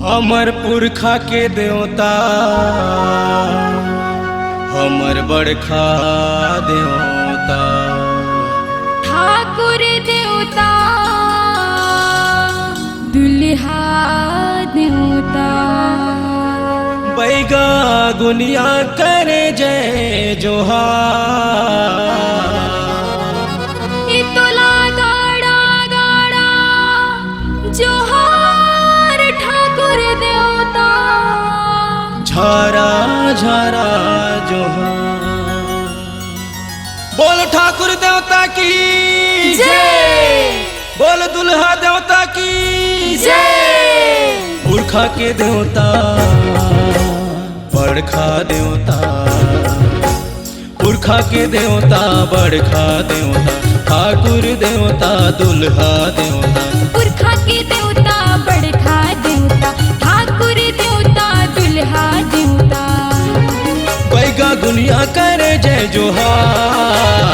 हमर पुरखा के देवता हमर बड़खा देवता ठाकुर देवता दुल्हा देवता बैगा गुनिया करे जय जोहार इतोला गाड़ा गाड़ा जोहार ठाकुर देवता झारा झारा जोहार। बोल ठाकुर देवता की जय, बोल दुल्हा देवता की जय। पुरखा के देवता बड़खा देवता पुरखा के देवता बड़खा देवता ठाकुर देवता दुल्हा देवता पुरखा के देवता बड़खा देवता ठाकुर देवता दुल्हा देवता बैगा गुनिया करे जय जोहार।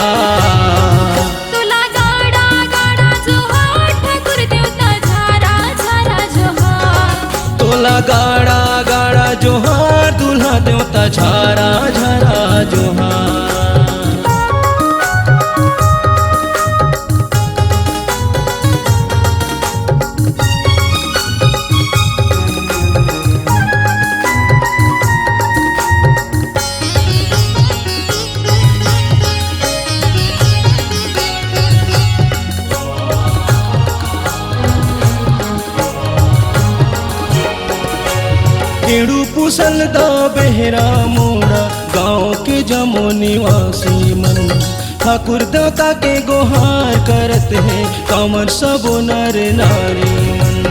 तुला गाड़ा गाड़ा जोहार ठाकुर देवता झारा झारा जोहार तोला गाड़ा गाड़ा जोहार दुल्हा देवता झारा झारा जोहार। केड़ू पुसल दा बेहरा मोड़ा गाँव के जमो निवासी मन ठाकुर देवता के गोहार करत है कमर सबो नर नारी मन।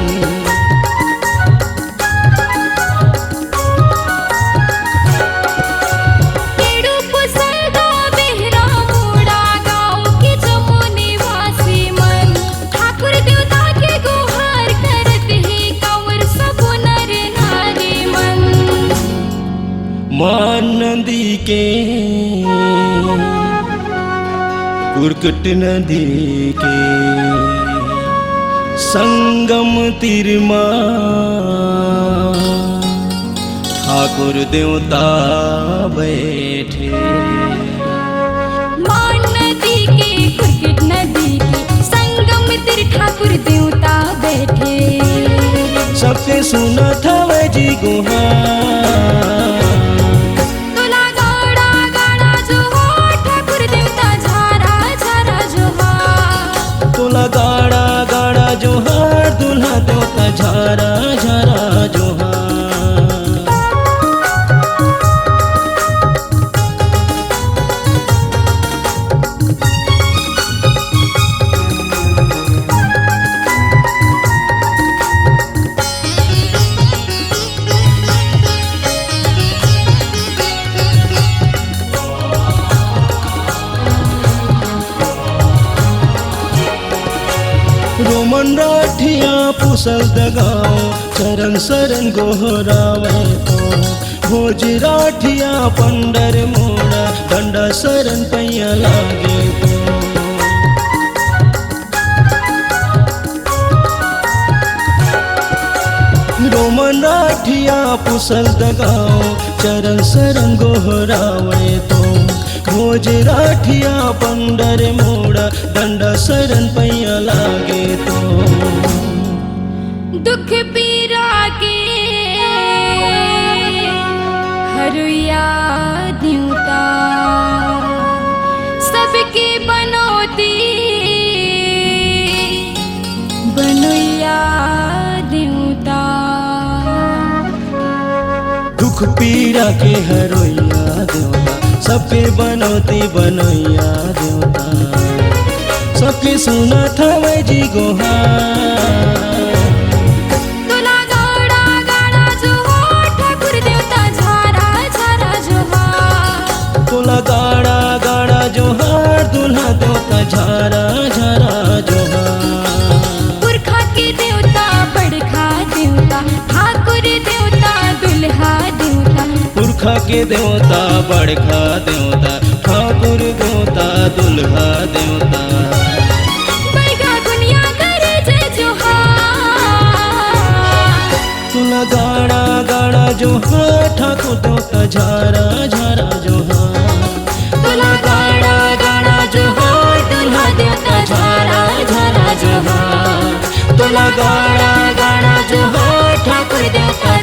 केड़ू पुसलदा बेहरा मोड़ा गाँव के जमो निवासी मन ठाकुर देवता के गुहार करत है कंवर सबो नर नारी मन। मान नदी के कुरकुट नदी के संगम तिरमा ठाकुर देवता बैठे। मान नदी के कुरकुट नदी के संगम तिर ठाकुर देवता बैठे। सबके सुना था वह जी गुहार। तुला गाड़ा गाड़ा जोहार ठाकुर देवता झारा झारा जोहार तोला गाड़ा गाड़ा जोहार दुल्हा देवता झारा झारा जोहार। रोमन राठिया पुसल दगाओ चरण शरण गोहरावे तो भोज राठिया पंडर मोड़ा डंडा शरण पैया लागे तो। रोमन राठिया पुसल दगाओ चरण शरण गोहरावे तो भोज राठिया पंडर मोड़ा डंडा शरण पैया लागे तो। दुख पीरा के हरुया देवता सबके बनौती बनैया देवता। दुख पीड़ा के हरोइया देवता सबके बनौती बनैया देवता सबके सुना था वह जी गोहार। तुला गाड़ा गाड़ा जोहार ठाकुर देवता झारा झारा जोहार तोला गाड़ा गाड़ा जोहार दुल्हा देवता झारा झारा जोहार। पुरखा के देवता बड़खा देवता ठाकुर देवता दुल्हा देवता पुरखा के देवता बड़खा देवता ठाकुर देवता दुल्हा देवता। बैगा दुनिया करे जय जोहार झारा झारा जोहार। तुला गाणा गाणा जोहार दुल्हा देवता झारा झारा जोहार तुला गाणा गाणा जोहार ठाकुर देवता